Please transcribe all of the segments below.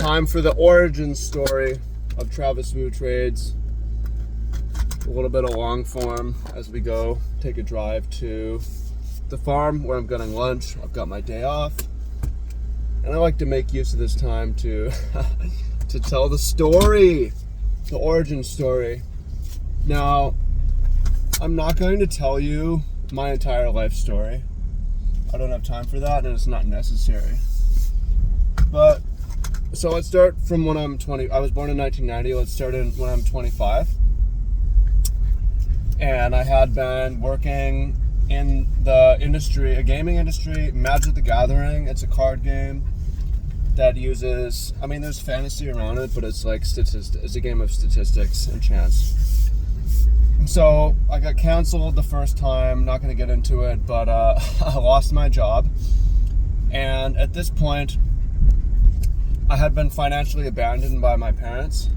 Time for the origin story of Travis Wu Trades. A little bit of long form as we go take a drive to the farm where I'm getting lunch. I've got my day off, and I like to make use of this time to to tell the story, the origin story. Now, I'm not going to tell you my entire life story. I don't have time for that, and it's not necessary. But so let's start from when I'm 20. I was born in 1990. Let's start when I'm 25. And I had been working in the industry, a gaming industry, Magic the Gathering. It's a card game that uses, there's fantasy around it, but it's like it's a game of statistics and chance. So I got canceled the first time, not going to get into it, but I lost my job. And at this point, I had been financially abandoned by my parents.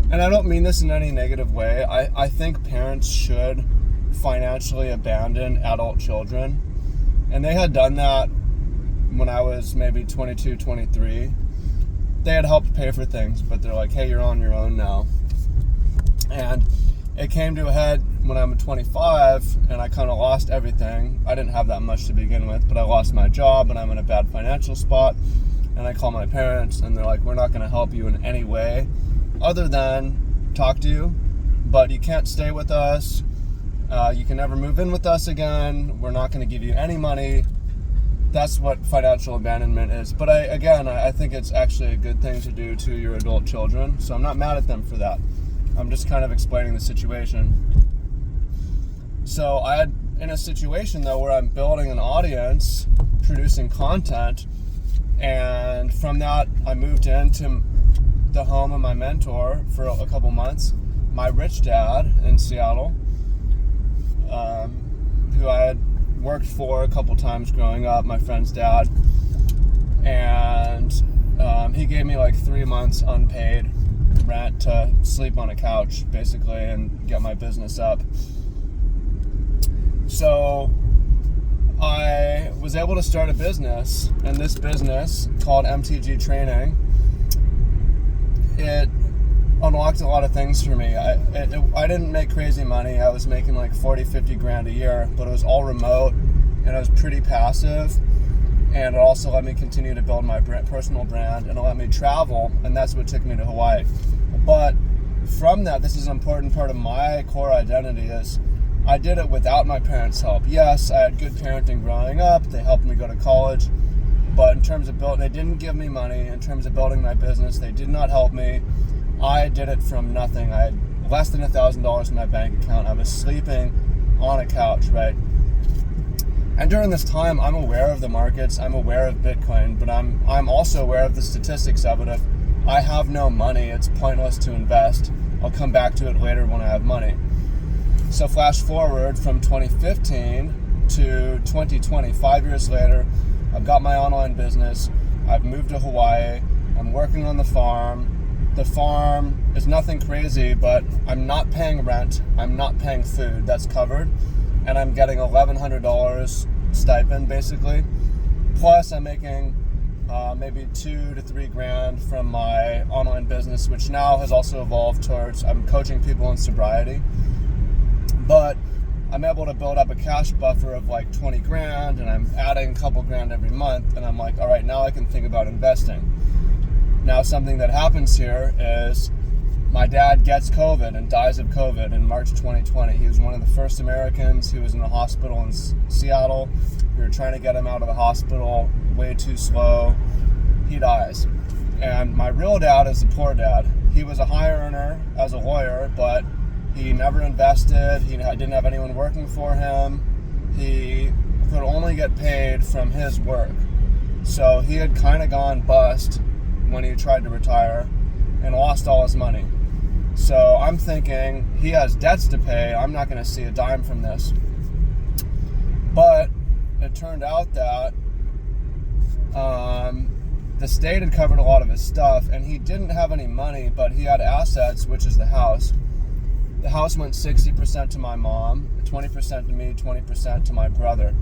And I don't mean this in any negative way. I think parents should financially abandon adult children. And they had done that when I was maybe 22, 23. They had helped pay for things, but they're like, hey, you're on your own now. And it came to a head when I'm 25, and I kind of lost everything. I didn't have that much to begin with, but I lost my job, and I'm in a bad financial spot. And I call my parents, and they're like, we're not going to help you in any way other than talk to you, but you can't stay with us. You can never move in with us again. We're not going to give you any money. That's what financial abandonment is. But I think it's actually a good thing to do to your adult children. So I'm not mad at them for that. I'm just kind of explaining the situation. So I had in a situation though where I'm building an audience, producing content, and from that I moved into the home of my mentor for a couple months, my rich dad in Seattle, who I had worked for a couple times growing up, my friend's dad, and he gave me like 3 months unpaid rent to sleep on a couch basically and get my business up. So I was able to start a business, and this business called MTG Training, it unlocked a lot of things for me. I didn't make crazy money. I was making like 40-50 grand a year, but it was all remote and it was pretty passive, and it also let me continue to build my personal brand, and it let me travel, and that's what took me to Hawaii. But from that, this is an important part of my core identity, is I did it without my parents' help. Yes, I had good parenting growing up. They helped me go to college. But in terms of building, they didn't give me money. In terms of building my business, they did not help me. I did it from nothing. I had less than $1,000 in my bank account. I was sleeping on a couch, right? And during this time, I'm aware of the markets. I'm aware of Bitcoin, but I'm also aware of the statistics of it. If I have no money, it's pointless to invest. I'll come back to it later when I have money. So flash forward from 2015 to 2020, 5 years later, I've got my online business. I've moved to Hawaii. I'm working on the farm. The farm is nothing crazy, but I'm not paying rent. I'm not paying food. That's covered. And I'm getting $1,100 stipend, basically. Plus, I'm making maybe 2 to 3 grand from my online business, which now has also evolved towards I'm coaching people in sobriety. But I'm able to build up a cash buffer of like 20 grand, and I'm adding a couple grand every month, and I'm like, all right, now I can think about investing. Now, something that happens here is my dad gets COVID and dies of COVID in March 2020. He was one of the first Americans who was in the hospital in Seattle. We were trying to get him out of the hospital, way too slow. He dies. And my real dad is the poor dad. He was a high earner as a lawyer, but he never invested. He didn't have anyone working for him. He could only get paid from his work. So he had kind of gone bust when he tried to retire and lost all his money. So I'm thinking, he has debts to pay. I'm not going to see a dime from this. But it turned out that the state had covered a lot of his stuff, and he didn't have any money, but he had assets, which is the house. The house went 60% to my mom, 20% to me, 20% to my brother.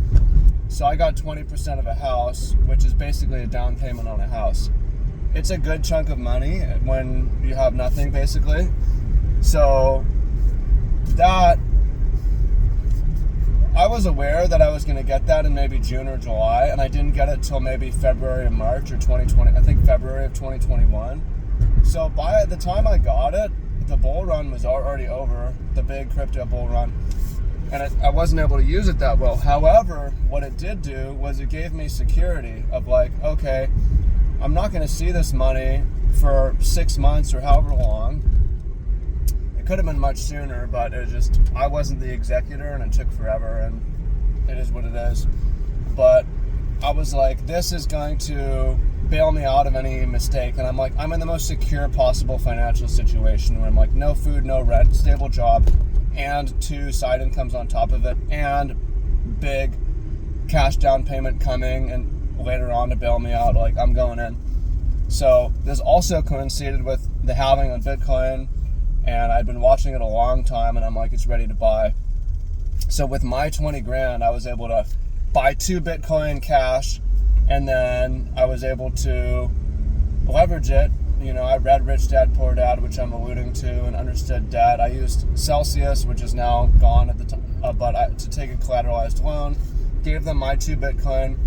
So I got 20% of a house, which is basically a down payment on a house. it's a good chunk of money when you have nothing, basically. So that, I was aware that I was going to get that in maybe June or July, and I didn't get it till maybe February or March or 2020. I think February of 2021. So by the time I got it, the bull run was already over, the big crypto bull run, and I wasn't able to use it that well. However, what it did do was it gave me security of like, okay, I'm not going to see this money for 6 months or however long. It could have been much sooner, but I wasn't the executor, and it took forever, and it is what it is. But I was like, this is going to bail me out of any mistake. And I'm like, I'm in the most secure possible financial situation where I'm like, no food, no rent, stable job, and 2 side incomes on top of it, and big cash down payment coming and later on to bail me out. Like, I'm going in. So this also coincided with the halving on Bitcoin, and I'd been watching it a long time, and I'm like, it's ready to buy. So with my 20 grand, I was able to buy 2 Bitcoin cash, and then I was able to leverage it. You know, I read Rich Dad Poor Dad, which I'm alluding to, and understood debt. I used Celsius, which is now gone at the time, to take a collateralized loan. Gave them my 2 Bitcoin,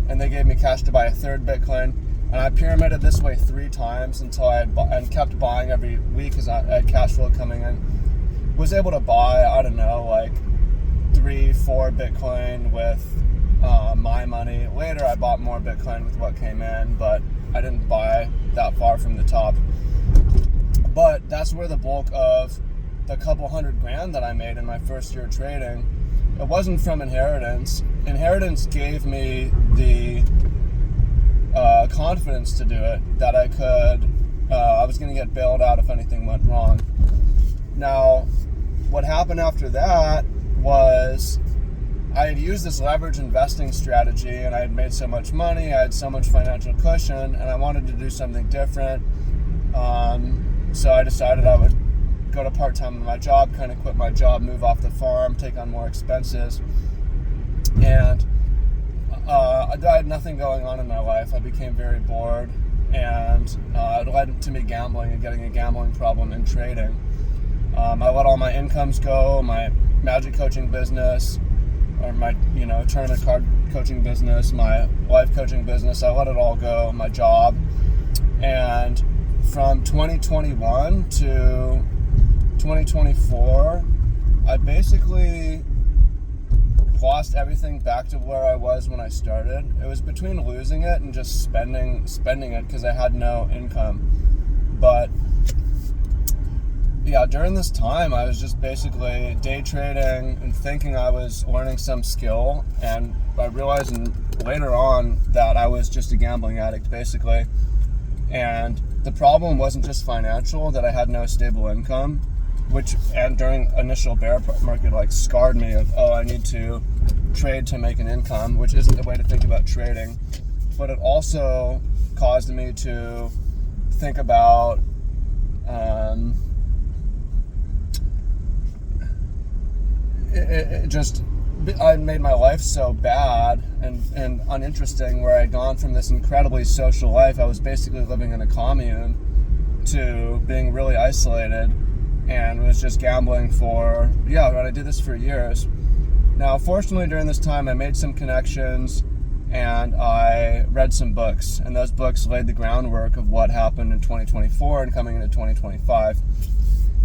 and they gave me cash to buy a 3rd Bitcoin. And I pyramided this way 3 times until and kept buying every week as I had cash flow coming in. Was able to buy, I don't know, like 3-4 Bitcoin with my money. Later I bought more Bitcoin with what came in, but I didn't buy that far from the top. But that's where the bulk of the couple $100 grand that I made in my first year trading, it wasn't from inheritance. Inheritance gave me the confidence to do it, that I could, I was going to get bailed out if anything went wrong. Now, what happened after that was I had used this leverage investing strategy, and I had made so much money, I had so much financial cushion, and I wanted to do something different. So I decided I would go to part-time in my job, kind of quit my job, move off the farm, take on more expenses. And I had nothing going on in my life. I became very bored, and it led to me gambling and getting a gambling problem in trading. I let all my incomes go, my magic coaching business, or my tournament card coaching business, my life coaching business. I let it all go, my job. And from 2021 to 2024, I basically lost everything back to where I was when I started. It was between losing it and just spending it because I had no income. But yeah, during this time, I was just basically day trading and thinking I was learning some skill, and I realized later on that I was just a gambling addict, basically. And the problem wasn't just financial, that I had no stable income, and during initial bear market, like, scarred me of, I need to trade to make an income, which isn't the way to think about trading. But it also caused me to think about I made my life so bad and uninteresting, where I'd gone from this incredibly social life, I was basically living in a commune, to being really isolated, and was just gambling I did this for years. Now, fortunately, during this time, I made some connections, and I read some books, and those books laid the groundwork of what happened in 2024 and coming into 2025.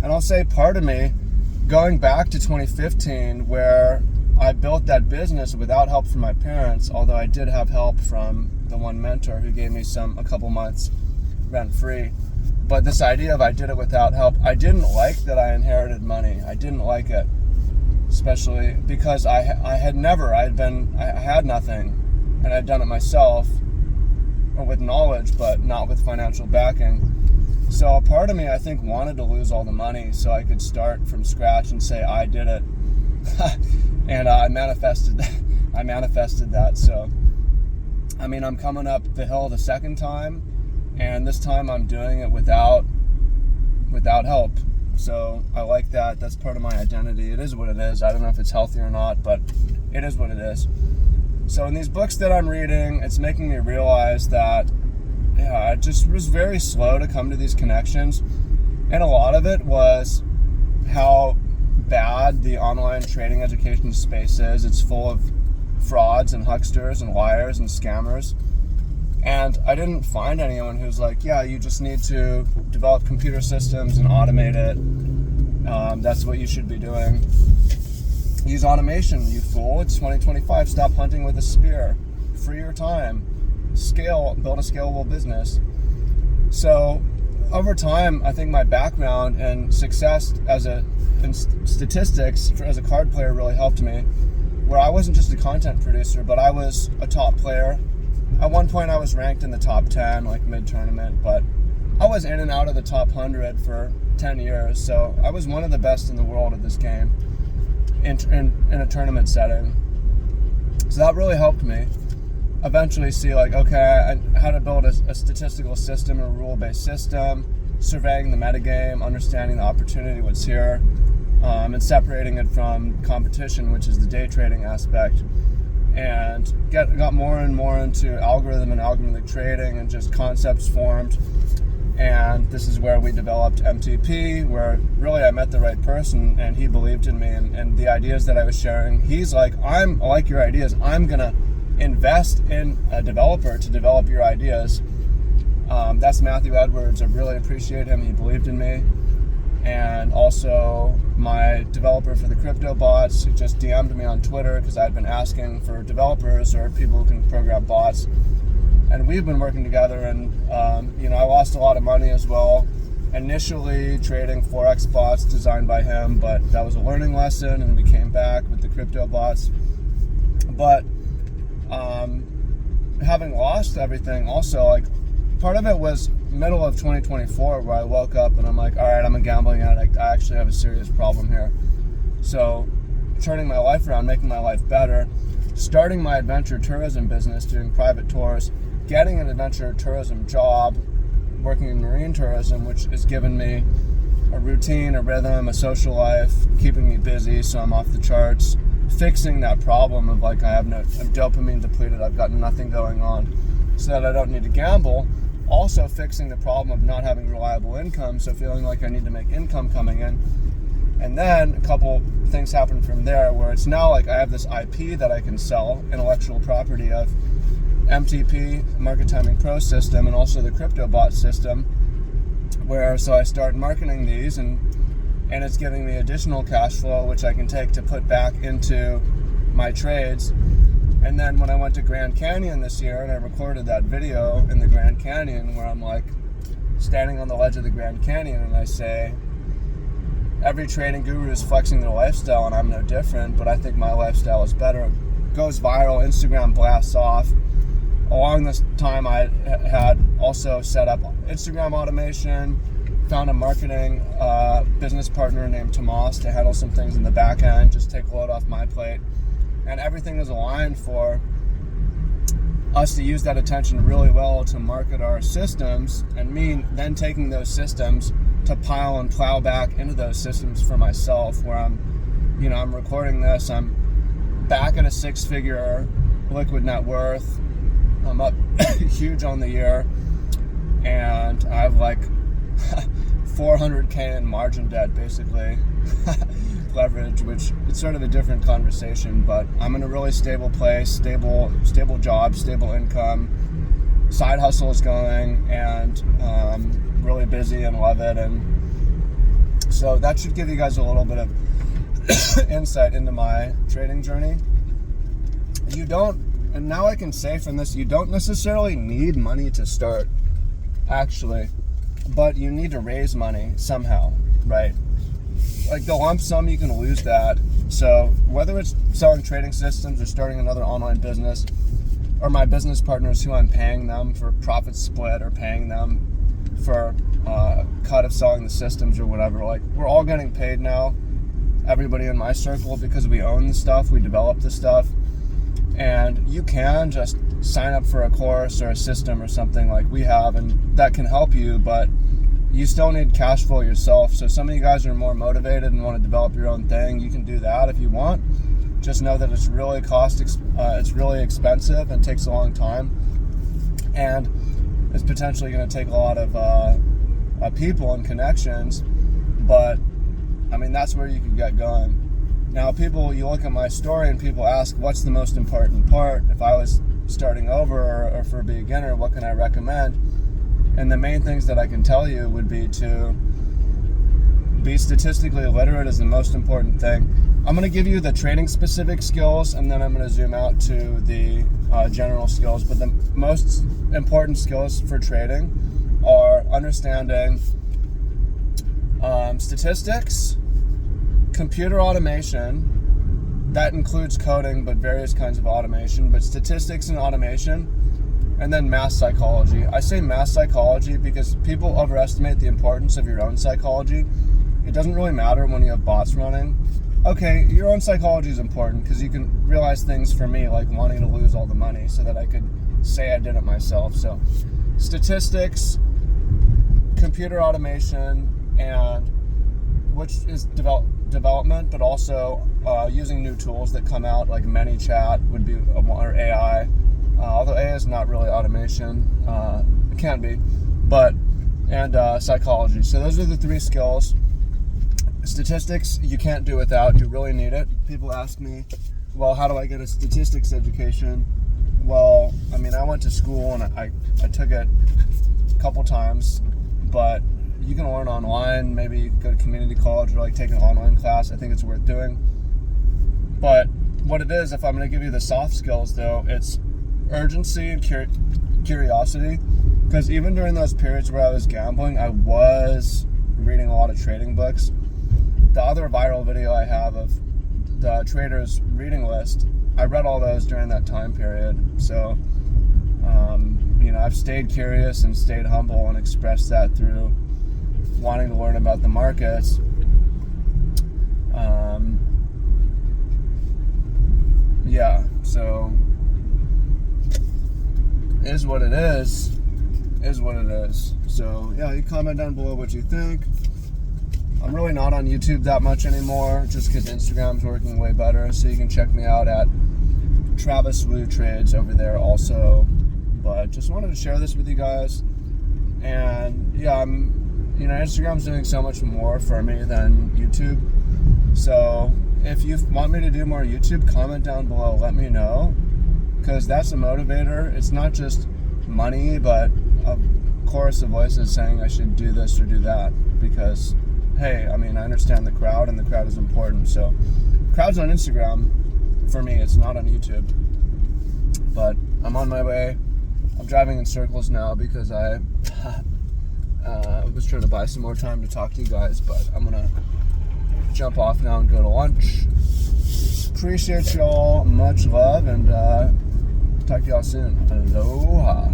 And I'll say, part of me, going back to 2015, where I built that business without help from my parents, although I did have help from the one mentor who gave me a couple months rent-free. But this idea of I did it without help, I didn't like that I inherited money. I didn't like it, especially because I had nothing, and I'd done it myself, or with knowledge, but not with financial backing. So a part of me, I think, wanted to lose all the money so I could start from scratch and say I did it. And I manifested that. So, I mean, I'm coming up the hill the second time, and this time I'm doing it without help. So I like that. That's part of my identity. It is what it is. I don't know if it's healthy or not, but it is what it is. So in these books that I'm reading, it's making me realize that I just was very slow to come to these connections. And a lot of it was how bad the online trading education space is. It's full of frauds and hucksters and liars and scammers. And I didn't find anyone who's like, yeah, you just need to develop computer systems and automate it. That's what you should be doing. Use automation, you fool. It's 2025. Stop hunting with a spear. Free your time. Build a scalable business. So over time, I think my background and success in statistics as a card player really helped me, where I wasn't just a content producer, but I was a top player. At one point, I was ranked in the top 10, like mid-tournament, but I was in and out of the top 100 for 10 years, so I was one of the best in the world at this game in a tournament setting. So that really helped me eventually see, like, okay, how to build a statistical system, a rule-based system, surveying the metagame, understanding the opportunity, what's here, and separating it from competition, which is the day trading aspect. And got more and more into algorithm and algorithmic trading, and just concepts formed. And this is where we developed MTP, where really I met the right person and he believed in me and the ideas that I was sharing. He's like, I like your ideas. I'm going to invest in a developer to develop your ideas. That's Matthew Edwards. I really appreciate him. He believed in me. And also my developer for the crypto bots just DM'd me on Twitter because I'd been asking for developers or people who can program bots. And we've been working together, and I lost a lot of money as well. Initially trading Forex bots designed by him, but that was a learning lesson, and we came back with the crypto bots. But having lost everything, also, like, part of it was middle of 2024 where I woke up and I'm like, all right, I'm a gambling addict. I actually have a serious problem here. So turning my life around, making my life better, starting my adventure tourism business, doing private tours, getting an adventure tourism job, working in marine tourism, which has given me a routine, a rhythm, a social life, keeping me busy so I'm off the charts, fixing that problem of, like, I'm dopamine depleted, I've got nothing going on, so that I don't need to gamble. Also fixing the problem of not having reliable income, so feeling like I need to make income coming in. And then a couple things happen from there where it's now like I have this IP that I can sell, intellectual property of MTP, Market Timing Pro system, and also the CryptoBot system, so I start marketing these and it's giving me additional cash flow, which I can take to put back into my trades. And then when I went to Grand Canyon this year and I recorded that video in the Grand Canyon where I'm like standing on the ledge of the Grand Canyon and I say, every trading guru is flexing their lifestyle and I'm no different, but I think my lifestyle is better. It goes viral, Instagram blasts off. Along this time, I had also set up Instagram automation, found a marketing business partner named Tomas to handle some things in the back end, just take a load off my plate. And everything was aligned for us to use that attention really well to market our systems, and me then taking those systems to pile and plow back into those systems for myself, where I'm recording this, I'm back at a 6-figure liquid net worth. I'm up huge on the year, and I have like $400K in margin debt, basically. Leverage, which it's sort of a different conversation, but I'm in a really stable place, stable job, stable income, side hustle is going, and really busy and love it. And so that should give you guys a little bit of insight into my trading journey. And now I can say from this, you don't necessarily need money to start, actually, but you need to raise money somehow, right? Like the lump sum, you can lose that. So whether it's selling trading systems or starting another online business, or my business partners who I'm paying them for profit split or paying them for a cut of selling the systems or whatever, like we're all getting paid now, everybody in my circle, because we own the stuff, we develop the stuff. And you can just sign up for a course or a system or something like we have, and that can help you, but you still need cash flow yourself. So some of you guys are more motivated and want to develop your own thing. You can do that if you want. Just know that it's really it's really expensive and takes a long time. And is potentially going to take a lot of people and connections, but I mean, that's where you can get going. Now, you look at my story and people ask, what's the most important part? If I was starting over or for a beginner, what can I recommend? And the main things that I can tell you would be to be statistically literate is the most important thing. I'm going to give you the trading specific skills, and then I'm going to zoom out to the general skills. But the most important skills for trading are understanding statistics, computer automation, that includes coding, but various kinds of automation, but statistics and automation, and then mass psychology. I say mass psychology because people overestimate the importance of your own psychology. It doesn't really matter when you have bots running. Okay, your own psychology is important because you can realize things for me, like wanting to lose all the money so that I could say I did it myself. So statistics, computer automation, and which is development, but also using new tools that come out, like ManyChat would be, or AI. Although AI is not really automation, it can be, and psychology. So those are the three skills. Statistics, you can't do without. You really need it. People ask me, well, how do I get a statistics education? Well, I mean, I went to school and I took it a couple times, but you can learn online. Maybe you go to community college or like take an online class. I think it's worth doing. But what it is, if I'm going to give you the soft skills though, it's urgency and curiosity. Because even during those periods where I was gambling, I was reading a lot of trading books. The other viral video I have of the traders reading list, I read all those during that time period. So, I've stayed curious and stayed humble and expressed that through wanting to learn about the markets. So is what it is what it is. So yeah, you comment down below what you think. I'm really not on YouTube that much anymore, just because Instagram's working way better. So you can check me out at Travis Wu Trades over there also. But just wanted to share this with you guys. And yeah, Instagram's doing so much more for me than YouTube. So if you want me to do more YouTube, comment down below, let me know, because that's a motivator. It's not just money, but a chorus of voices saying I should do this or do that, because hey, I understand the crowd, and the crowd is important. So crowd's on Instagram for me, it's not on YouTube. But I'm on my way. I'm driving in circles now because I was trying to buy some more time to talk to you guys, but I'm gonna jump off now and go to lunch. Appreciate y'all, much love, and talk to y'all soon. Aloha.